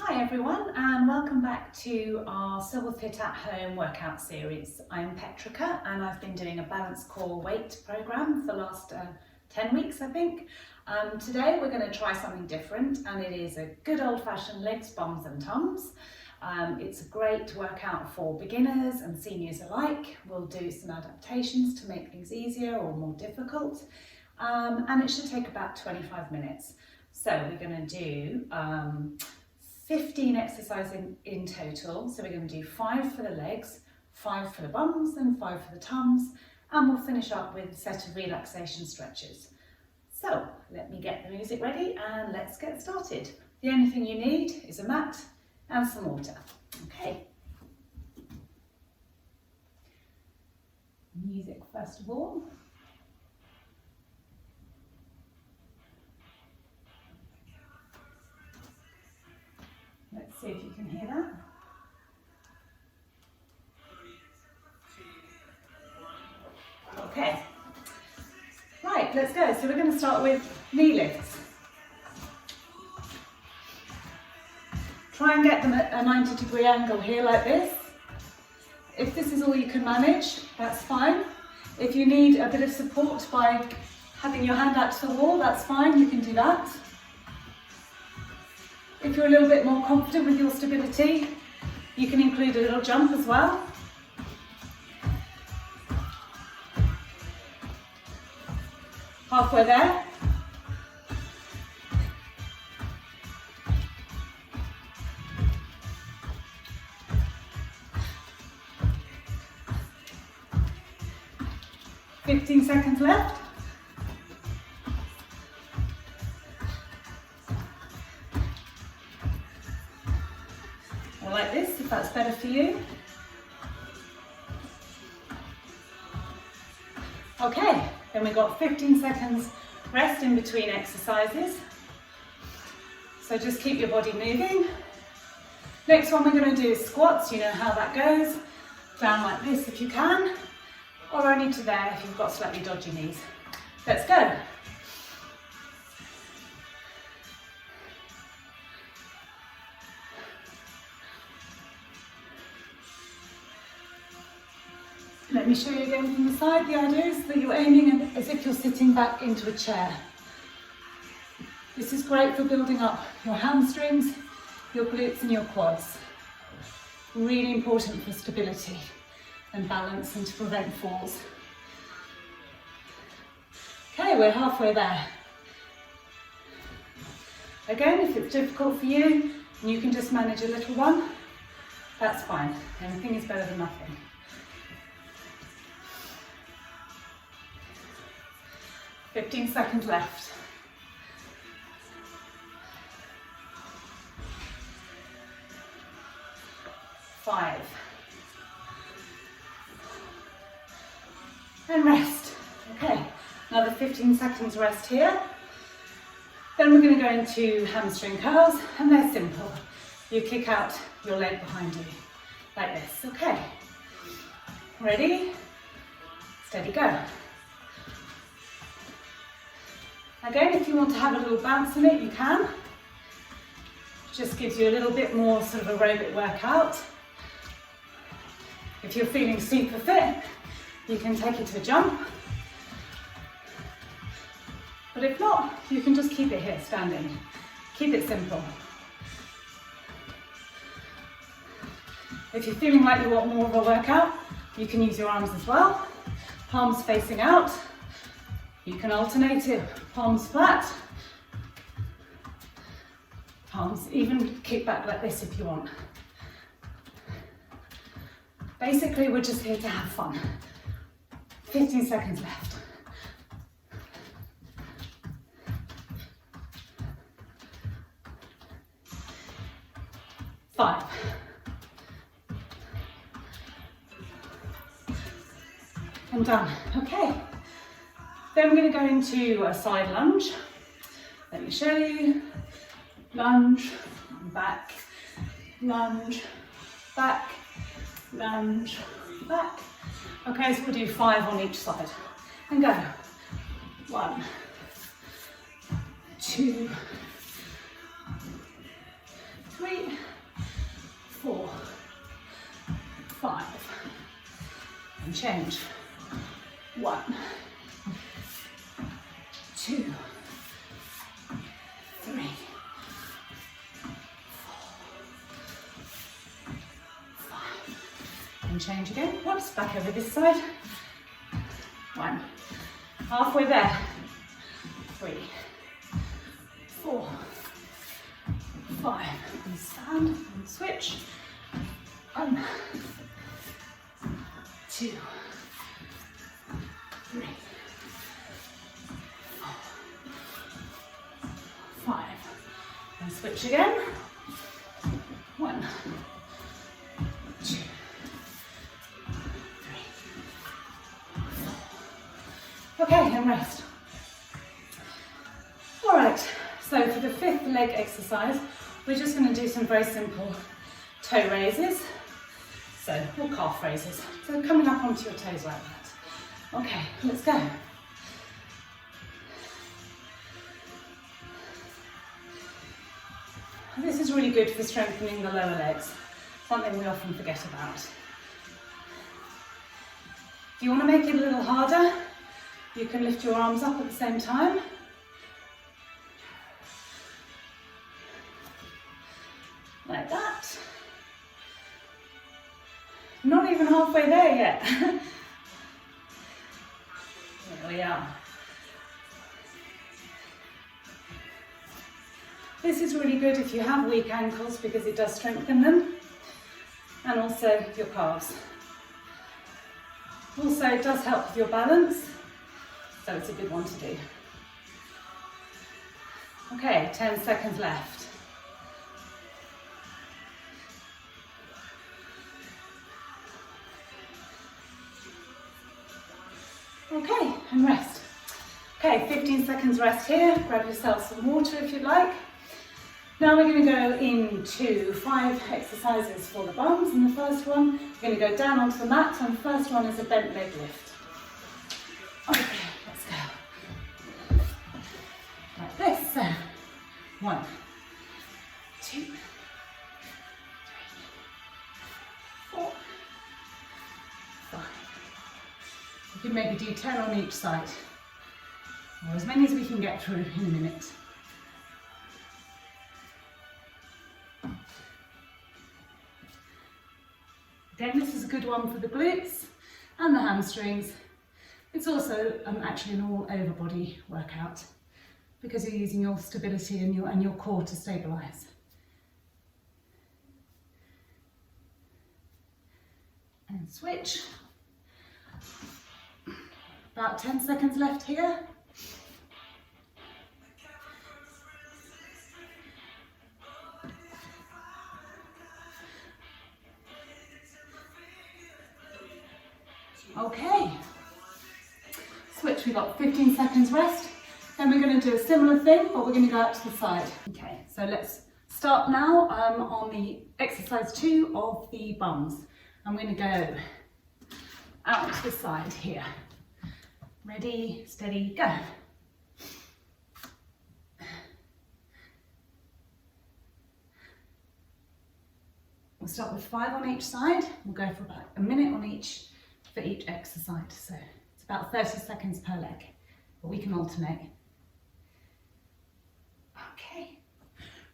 Hi everyone, and welcome back to our Silverfit at Home workout series. I'm Petrica and I've been doing a balanced core weight program for the last 10 weeks I think. Today we're going to try something different, and it is a good old-fashioned legs, bums and tums. It's a great workout for beginners and seniors alike. We'll do some adaptations to make things easier or more difficult, and it should take about 25 minutes. So we're going to do 15 exercises in total. So we're going to do 5 for the legs, 5 for the bums and 5 for the tums, and we'll finish up with a set of relaxation stretches. So let me get the music ready and let's get started. The only thing you need is a mat and some water. Okay. Music first of all. Let's see if you can hear that. Okay. Right, let's go. So we're going to start with knee lifts. Try and get them at a 90-degree angle here like this. If this is all you can manage, that's fine. If you need a bit of support by having your hand out to the wall, that's fine, you can do that. If you're a little bit more confident with your stability, you can include a little jump as well. Halfway there. "15 seconds left. Like this, if that's better for you. Okay, then we've got 15 seconds rest in between exercises. So just keep your body moving. Next one we're going to do is squats. You know how that goes. Down like this if you can, or only to there if you've got slightly dodgy knees. Let's go. Let me show you again from the side. The idea is that you're aiming as if you're sitting back into a chair. This is great for building up your hamstrings, your glutes and your quads. Really important for stability and balance and to prevent falls. Okay, we're halfway there. Again, if it's difficult for you and you can just manage a little one, that's fine. Anything is better than nothing. 15 seconds left. Five. And rest. Okay, another 15 seconds rest here. Then we're going to go into hamstring curls, and they're simple. You kick out your leg behind you, like this. Okay. Ready? Steady, go. Again, if you want to have a little bounce in it, you can. Just gives you a little bit more sort of aerobic workout. If you're feeling super fit, you can take it to a jump. But if not, you can just keep it here, standing. Keep it simple. If you're feeling like you want more of a workout, you can use your arms as well. Palms facing out. You can alternate it, palms flat, palms even kick back like this if you want. Basically, we're just here to have fun. 15 seconds left. Five. And done. Okay. Then we're going to go into a side lunge. Let me show you. Lunge, back, lunge, back, lunge, back. Okay, so we'll do 5 on each side. And go. 1, 2, 3, 4, 5, and change. 1, 2, 3, 4, 5, and change again. Whoops, back over this side. 1, halfway there. 3, 4, 5, and stand and switch. 1, 2, 3, 4, 5, and switch again. 1, 2, 3, 4. Okay, and rest. All right, so for the 5th leg exercise, we're just going to do some very simple toe raises, or calf raises. So coming up onto your toes like that. Okay, let's go. This is really good for strengthening the lower legs, something we often forget about. If you want to make it a little harder, you can lift your arms up at the same time. Like that. Not even halfway there yet. There we are. This is really good if you have weak ankles because it does strengthen them, and also your calves. Also, it does help with your balance, so it's a good one to do. Okay, 10 seconds left. Okay, and rest. Okay, 15 seconds rest here. Grab yourself some water if you'd like. Now we're going to go into 5 exercises for the bums. And the first one, we're going to go down onto the mat, and the first one is a bent leg lift. Okay, let's go. Like this. So, 1, 2, 3, 4, 5. You can maybe do 10 on each side, or as many as we can get through in a minute. Again, this is a good one for the glutes and the hamstrings. It's also actually an all over body workout because you're using your stability and your core to stabilize. And switch. About 10 seconds left here. Okay. Switch, we've got 15 seconds rest. Then we're going to do a similar thing, but we're going to go out to the side. Okay, so let's start now on the exercise 2 of the bums. I'm going to go out to the side here. Ready, steady, go. We'll start with 5 on each side. We'll go for about a minute on each for each exercise. So it's about 30 seconds per leg, but we can alternate. Okay.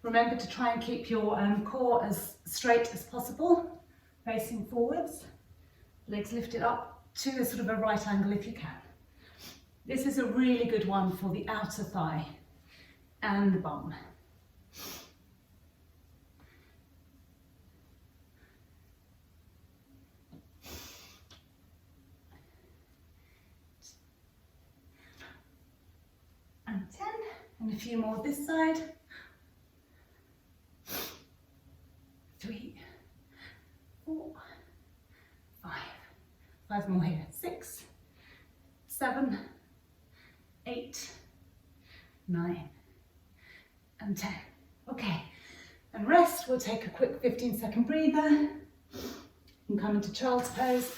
Remember to try and keep your core as straight as possible, facing forwards. Legs lifted up to a sort of a right angle if you can. This is a really good one for the outer thigh and the bum. And 10, and a few more this side. 3, 4, 5. 5 more here. 6, 7, 8, 9, and 10. Okay, and rest. We'll take a quick 15-second breather and come into child's pose.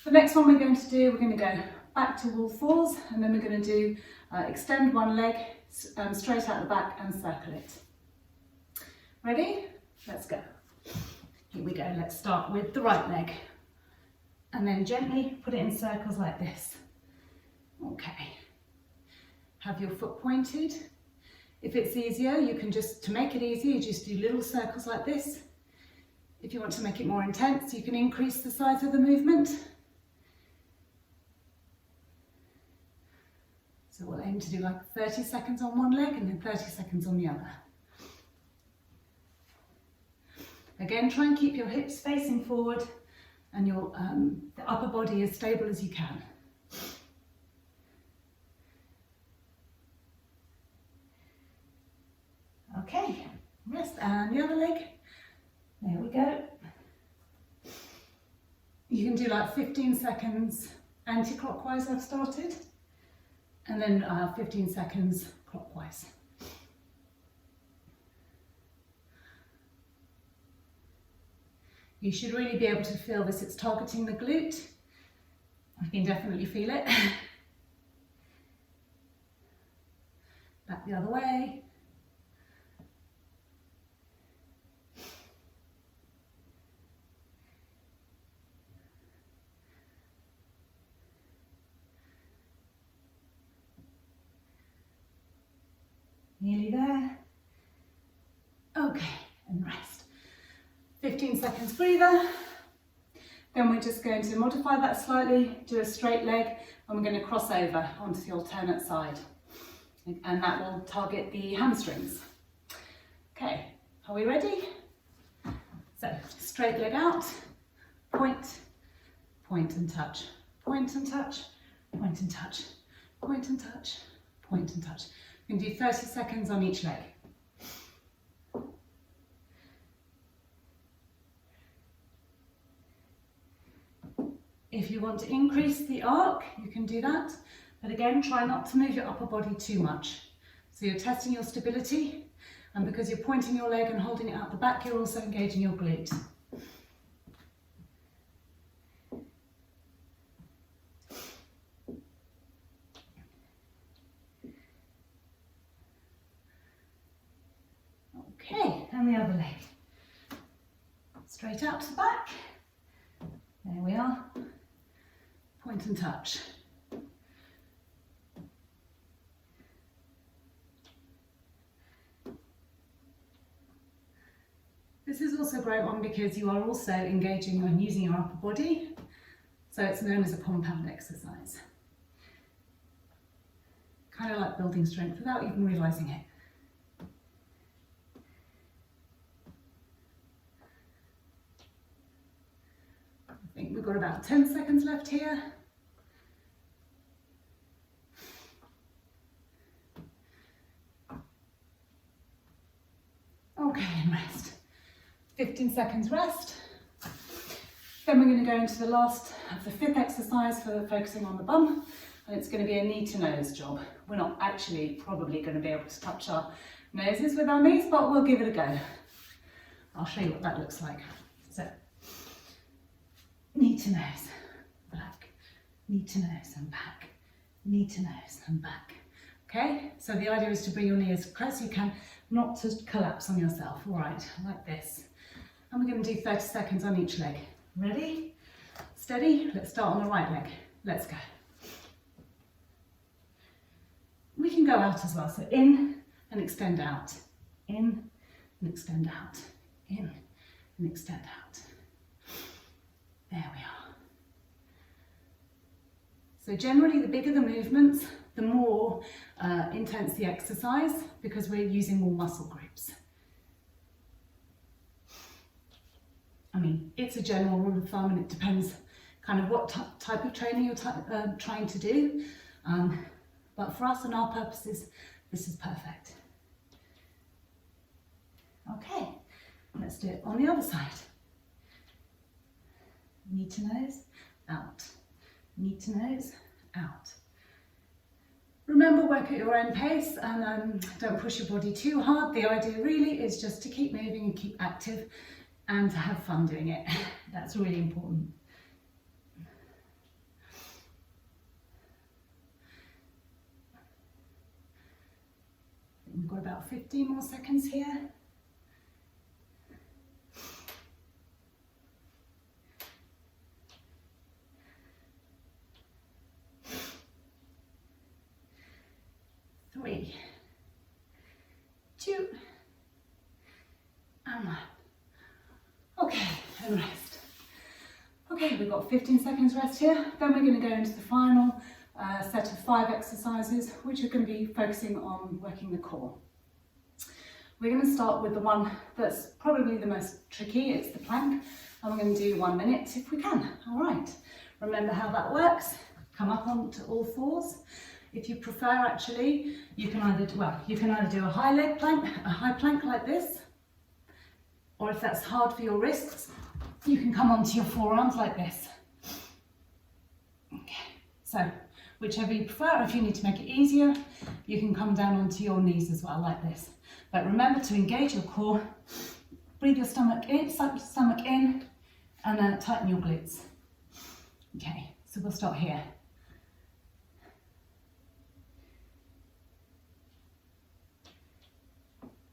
The next one we're going to do, we're going to go back to all fours, and then we're going to do extend one leg straight out the back and circle it. Ready? Let's go. Here we go. Let's start with the right leg. And then gently put it in circles like this. Okay. Have your foot pointed. If it's easier, you can just, to make it easier, you just do little circles like this. If you want to make it more intense, you can increase the size of the movement. So we'll aim to do like 30 seconds on one leg and then 30 seconds on the other. Again, try and keep your hips facing forward and your the upper body as stable as you can. Okay, rest, and the other leg. There we go. You can do like 15 seconds anti-clockwise, I've started, and then 15 seconds clockwise. You should really be able to feel this, it's targeting the glute. You can definitely feel it. Back the other way. Nearly there. Okay, and rest. 15 seconds breather. Then we're just going to modify that slightly, do a straight leg, and we're going to cross over onto the alternate side. And that will target the hamstrings. Okay, are we ready? So, straight leg out, point, point and touch, point and touch, point and touch, point and touch, point and touch. We can do 30 seconds on each leg. If you want to increase the arc, you can do that. But again, try not to move your upper body too much. So you're testing your stability, and because you're pointing your leg and holding it out the back, you're also engaging your glute. Okay, and the other leg. Straight out to the back. There we are. Point and touch. This is also a great one because you are also engaging and using your upper body, so it's known as a compound exercise. Kind of like building strength without even realising it. I think we've got about 10 seconds left here. Okay, and rest. 15 seconds rest. Then we're going to go into the last of the fifth exercise for focusing on the bum, and it's going to be a knee to nose job. We're not actually probably going to be able to touch our noses with our knees, but we'll give it a go. I'll show you what that looks like. So, knee to nose, back, knee to nose and back, knee to nose and back. Okay, so the idea is to bring your knee as close as you can, not to collapse on yourself. All right, like this. And we're going to do 30 seconds on each leg. Ready? Steady. Let's start on the right leg. Let's go. We can go out as well. So in and extend out. In and extend out. In and extend out. There we are. So generally, the bigger the movements, the more intense the exercise, because we're using more muscle groups. I mean, it's a general rule of thumb, and it depends kind of what type of training you're trying to do. But for us and our purposes, this is perfect. Okay, let's do it on the other side. Knee to nose, out. Knee to nose, out. Remember, work at your own pace, and don't push your body too hard. The idea really is just to keep moving and keep active and to have fun doing it. That's really important. We've got about 15 more seconds here. and rest. Okay, we've got 15 seconds rest here. Then we're going to go into the final set of 5 exercises, which are going to be focusing on working the core. We're going to start with the one that's probably the most tricky. It's the plank, and we're going to do 1 minute if we can. All right, remember how that works. Come up onto all fours. If you prefer, actually, you can either do a high leg plank, a high plank like this, or if that's hard for your wrists, you can come onto your forearms like this. Okay, so whichever you prefer. If you need to make it easier, you can come down onto your knees as well, like this. But remember to engage your core, breathe your stomach in, suck your stomach in, and then tighten your glutes. Okay, so we'll start here.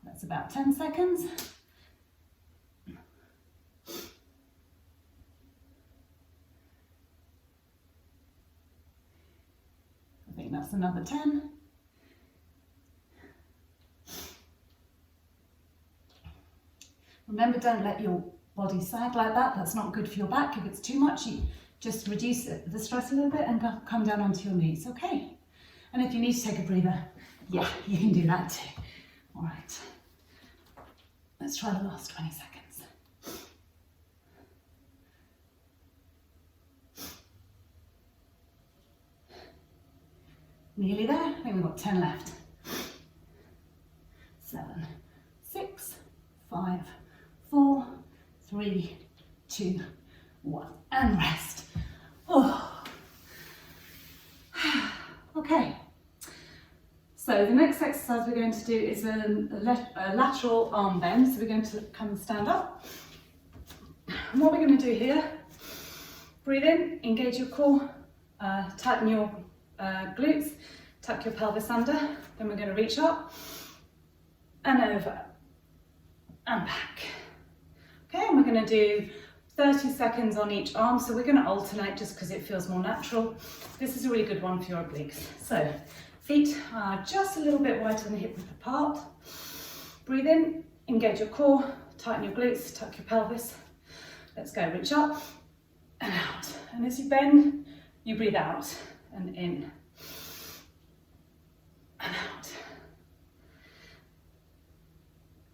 That's about 10 seconds. I think that's another 10. Remember, don't let your body sag like that. That's not good for your back. If it's too much, you just reduce the stress a little bit and come down onto your knees, okay? And if you need to take a breather, yeah, you can do that too. All right, let's try the last 20 seconds. Nearly there. I think we've got 10 left. 7, 6, 5, 4, 3, 2, 1, and rest. Oh. Okay. So the next exercise we're going to do is a lateral arm bend. So we're going to come and stand up. And what we're going to do here, breathe in, engage your core, tighten your glutes, tuck your pelvis under. Then we're going to reach up and over and back. Okay, and we're going to do 30 seconds on each arm. So we're going to alternate just because it feels more natural. This is a really good one for your obliques. So feet are just a little bit wider than hip width apart. Breathe in, engage your core, tighten your glutes, tuck your pelvis. Let's go, reach up and out. And as you bend, you breathe out and in and out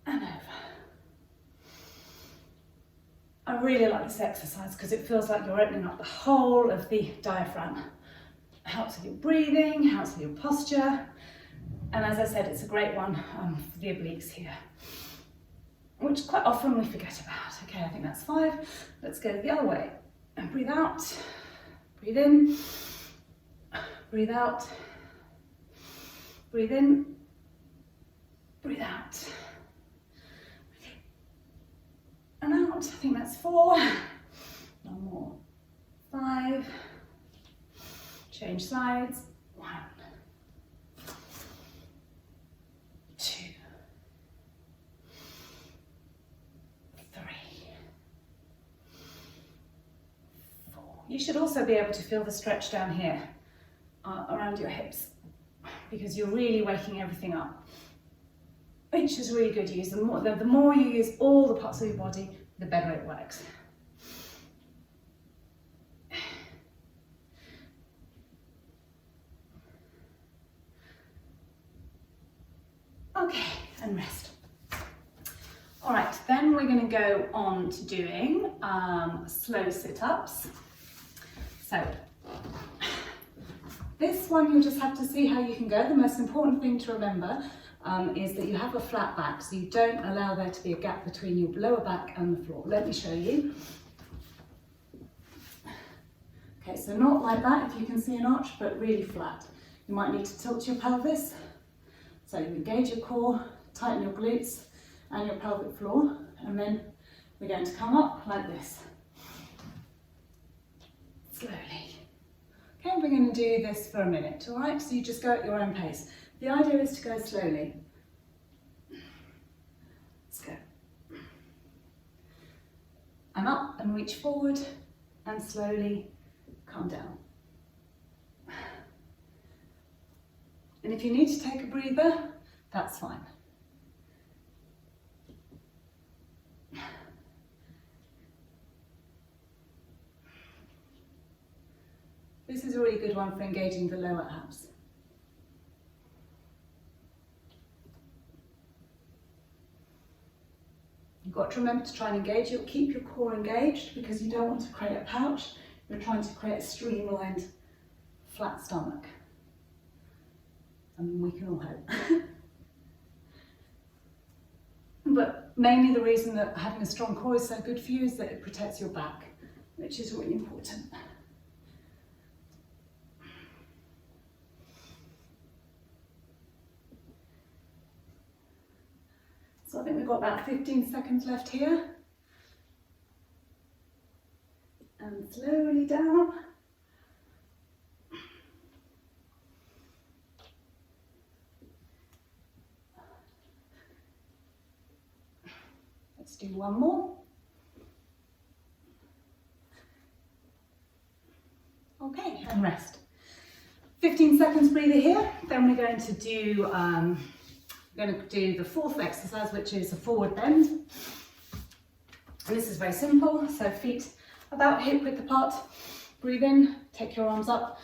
and over. I really like this exercise because it feels like you're opening up the whole of the diaphragm. Helps with your breathing, helps with your posture, and as I said, it's a great one for the obliques here, which quite often we forget about. Okay, I think that's 5. Let's go the other way and breathe out, breathe in, breathe out, breathe in, breathe out, and out. I think that's 4. No more. 5. Change sides. 1, 2, 3, 4. You should also be able to feel the stretch down here around your hips because you're really waking everything up, which is really good use. The more you use all the parts of your body, the better it works. Okay, and rest. All right, then we're going to go on to doing slow sit-ups. So this one you'll just have to see how you can go. The most important thing to remember is that you have a flat back, so you don't allow there to be a gap between your lower back and the floor. Let me show you. Okay, so not like that if you can see an arch, but really flat. You might need to tilt your pelvis. So you engage your core, tighten your glutes and your pelvic floor, and then we're going to come up like this. Slowly. Okay, we're going to do this for a minute, all right? So you just go at your own pace. The idea is to go slowly. Let's go. And up and reach forward and slowly come down. And if you need to take a breather, that's fine. This is a really good one for engaging the lower abs. You've got to remember to try and engage. You'll keep your core engaged because you don't want to create a pouch. You're trying to create a streamlined, flat stomach. I mean, we can all hope. But mainly the reason that having a strong core is so good for you is that it protects your back, which is really important. So I think we've got about 15 seconds left here. And slowly down. Let's do one more. Okay, and rest. 15 seconds breather here. Then we're going to do the fourth exercise, which is a forward bend. And this is very simple. So feet about hip width apart. Breathe in, take your arms up,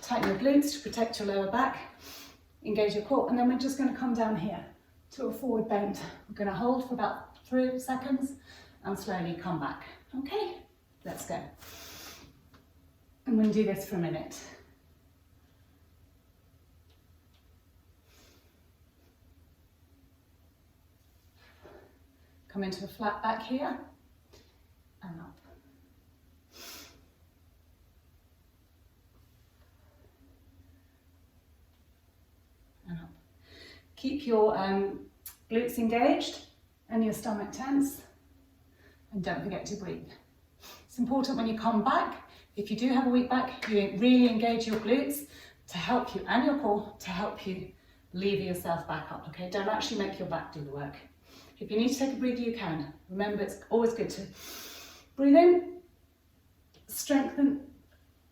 tighten your glutes to protect your lower back, engage your core, and then we're just going to come down here to a forward bend. We're going to hold for about 3 seconds and slowly come back. Okay, let's go. I'm going to do this for a minute. Come into a flat back here and up. And up. Keep your glutes engaged and your stomach tense, and don't forget to breathe. It's important when you come back, if you do have a weak back, you really engage your glutes to help you, and your core to help you lever yourself back up, okay? Don't actually make your back do the work. If you need to take a breather, you can. Remember, it's always good to breathe in, strengthen,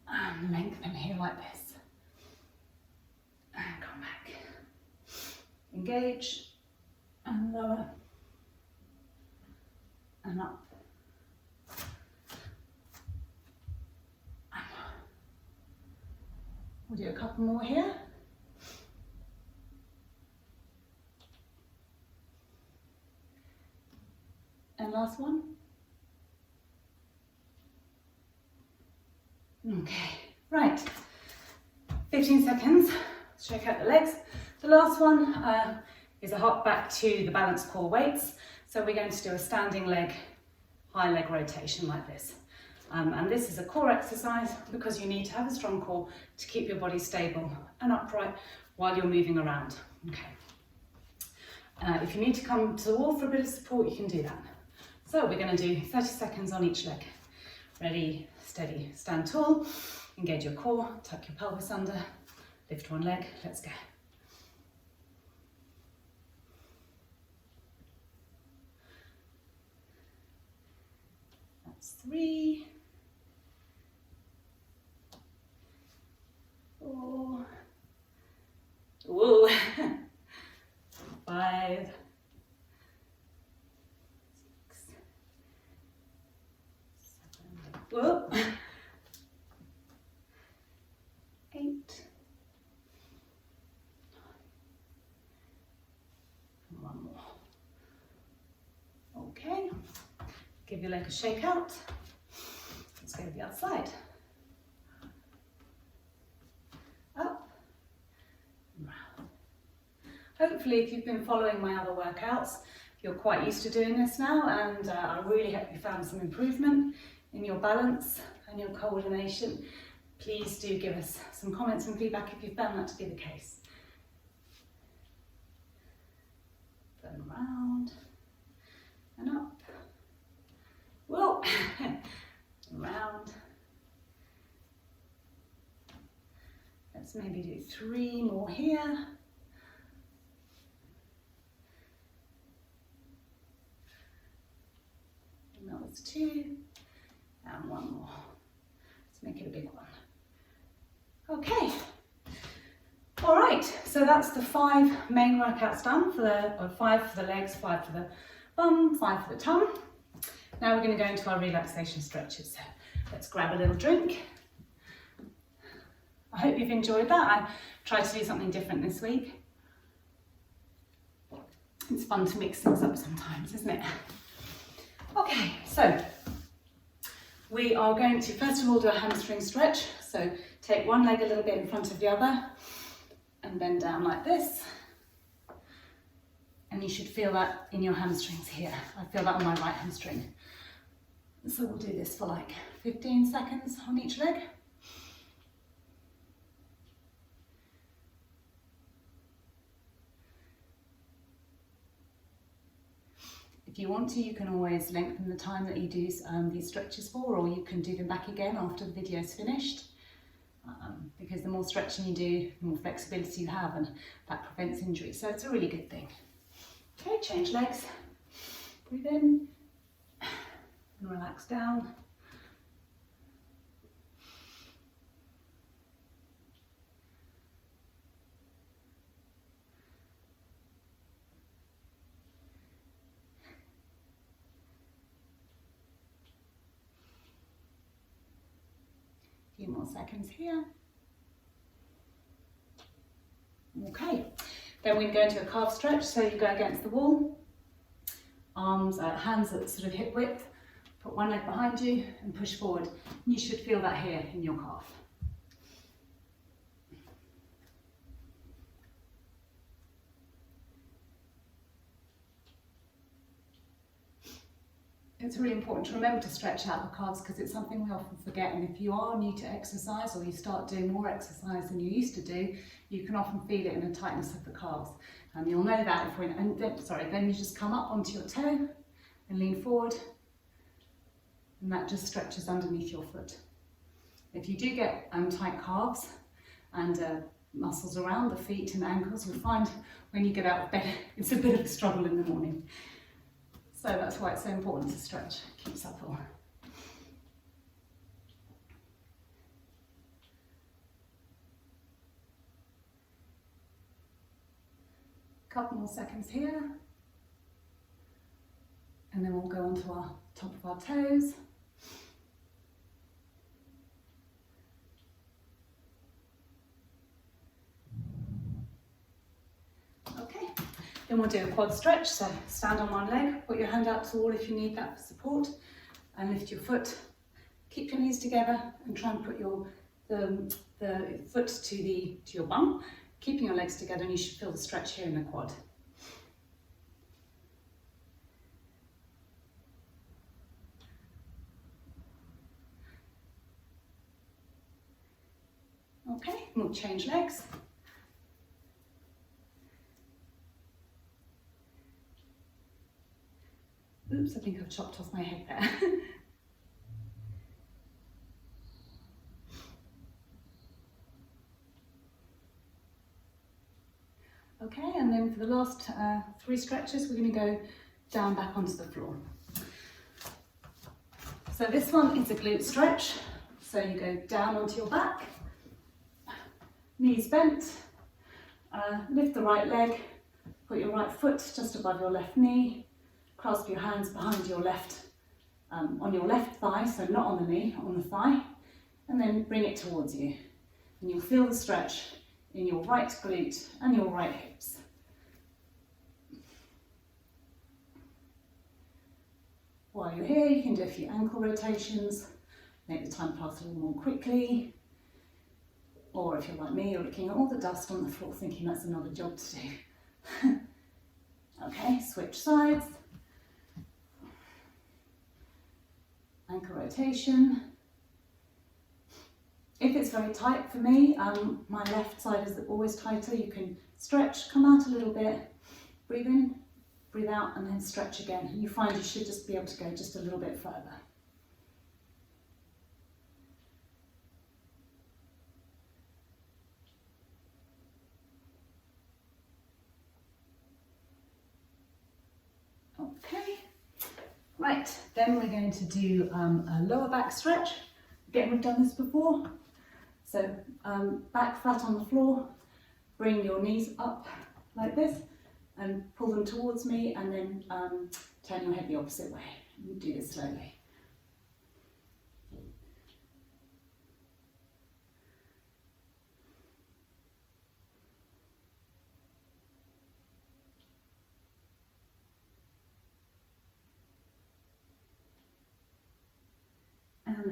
and lengthen here like this. And come back. Engage, and lower, and up. We'll do a couple more here. And last one. Okay, right. 15 seconds. Shake out the legs. The last one is a hop back to the balanced core weights. So we're going to do a standing leg, high leg rotation like this. And this is a core exercise because you need to have a strong core to keep your body stable and upright while you're moving around. Okay. If you need to come to the wall for a bit of support, you can do that. So we're going to do 30 seconds on each leg. Ready, steady, stand tall, engage your core, tuck your pelvis under, lift one leg, let's go. That's 3, 4, whoa, 5, 6, 7, whoa, 8, 9, one more. Okay, give your leg a shake out. Let's go to the other side. Up, round. Hopefully, if you've been following my other workouts, you're quite used to doing this now, and I really hope you found some improvement in your balance and your coordination. Please do give us some comments and feedback if you found that to be the case. Turn around and up. Whoa, around. Let's maybe do 3 more here. And that was 2, and 1 more. Let's make it a big one. Okay. All right, so that's the 5 main workouts done, for the 5 for the legs, 5 for the bum, 5 for the tum. Now we're going to go into our relaxation stretches. So let's grab a little drink I hope you've enjoyed that. I tried to do something different this week. It's fun to mix things up sometimes, isn't it? Okay, so we are going to first of all do a hamstring stretch. So take one leg a little bit in front of the other and bend down like this. And you should feel that in your hamstrings here. I feel that on my right hamstring. So we'll do this for like 15 seconds on each leg. If you want to, you can always lengthen the time that you do these stretches for, or you can do them back again after the video's finished. Because the more stretching you do, the more flexibility you have, and that prevents injury. So it's a really good thing. Okay, change legs. Breathe in and relax down. A few more seconds here. Okay, then we go into a calf stretch. So you go against the wall, hands at sort of hip width, put one leg behind you and push forward. You should feel that here in your calf. It's really important to remember to stretch out the calves because it's something we often forget, and if you are new to exercise or you start doing more exercise than you used to do, you can often feel it in the tightness of the calves. And you'll know that then you just come up onto your toe and lean forward, and that just stretches underneath your foot. If you do get tight calves and muscles around the feet and ankles, you'll find when you get out of bed it's a bit of a struggle in the morning. So that's why it's so important to stretch, keep supple. Couple more seconds here. And then we'll go onto our top of our toes. Okay. Then we'll do a quad stretch, so stand on one leg, put your hand out to the wall if you need that for support, and lift your foot. Keep your knees together and try and put the foot to your bum, keeping your legs together, and you should feel the stretch here in the quad. Okay, we'll change legs. Oops, I think I've chopped off my head there. Okay, and then for the last 3 stretches, we're going to go down back onto the floor. So this one is a glute stretch. So you go down onto your back, knees bent, lift the right leg, put your right foot just above your left knee, clasp your hands behind your left, on your left thigh, so not on the knee, on the thigh, and then bring it towards you. And you'll feel the stretch in your right glute and your right hips. While you're here, you can do a few ankle rotations, make the time pass a little more quickly. Or if you're like me, you're looking at all the dust on the floor thinking that's another job to do. Okay, switch sides. Ankle rotation. If it's very tight for me, my left side is always tighter. You can stretch, come out a little bit, breathe in, breathe out, and then stretch again. You find you should just be able to go just a little bit further. Okay, right, then we're going to do a lower back stretch. Again, we've done this before. So back flat on the floor, bring your knees up like this and pull them towards me, and then turn your head the opposite way. You do this slowly.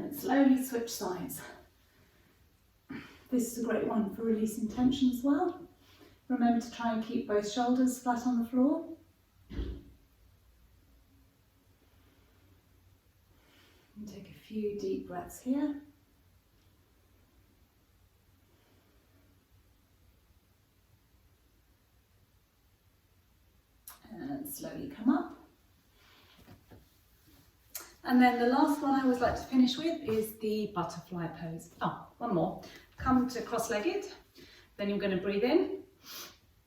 then slowly switch sides. This is a great one for releasing tension as well. Remember to try and keep both shoulders flat on the floor. And take a few deep breaths here. And slowly come up. And then the last one I always like to finish with is the butterfly pose. Oh, one more. Come to cross-legged. Then you're going to breathe in,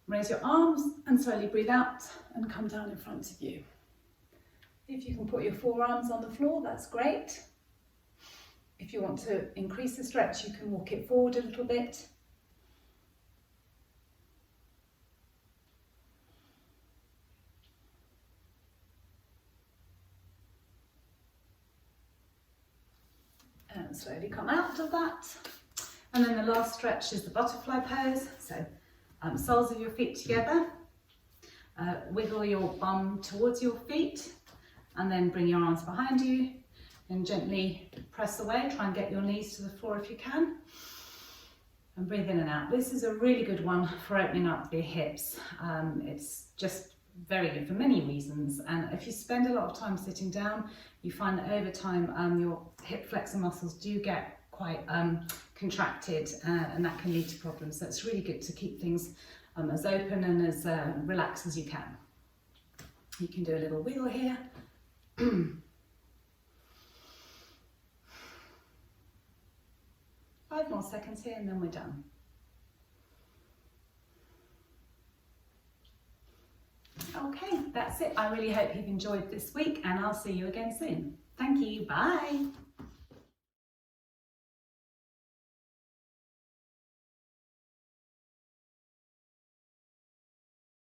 raise your arms and slowly breathe out and come down in front of you. If you can put your forearms on the floor, that's great. If you want to increase the stretch, you can walk it forward a little bit. And slowly come out of that. And then the last stretch is the butterfly pose. So soles of your feet together. Wiggle your bum towards your feet and then bring your arms behind you and gently press away. Try and get your knees to the floor if you can. And breathe in and out. This is a really good one for opening up the hips. It's just very good for many reasons, and if you spend a lot of time sitting down, you find that over time your hip flexor muscles do get quite contracted, and that can lead to problems. So it's really good to keep things as open and as relaxed as you can. You can do a little wiggle here. 5 more seconds here and then we're done. Okay, that's it. I really hope you've enjoyed this week and I'll see you again soon. Thank you, bye.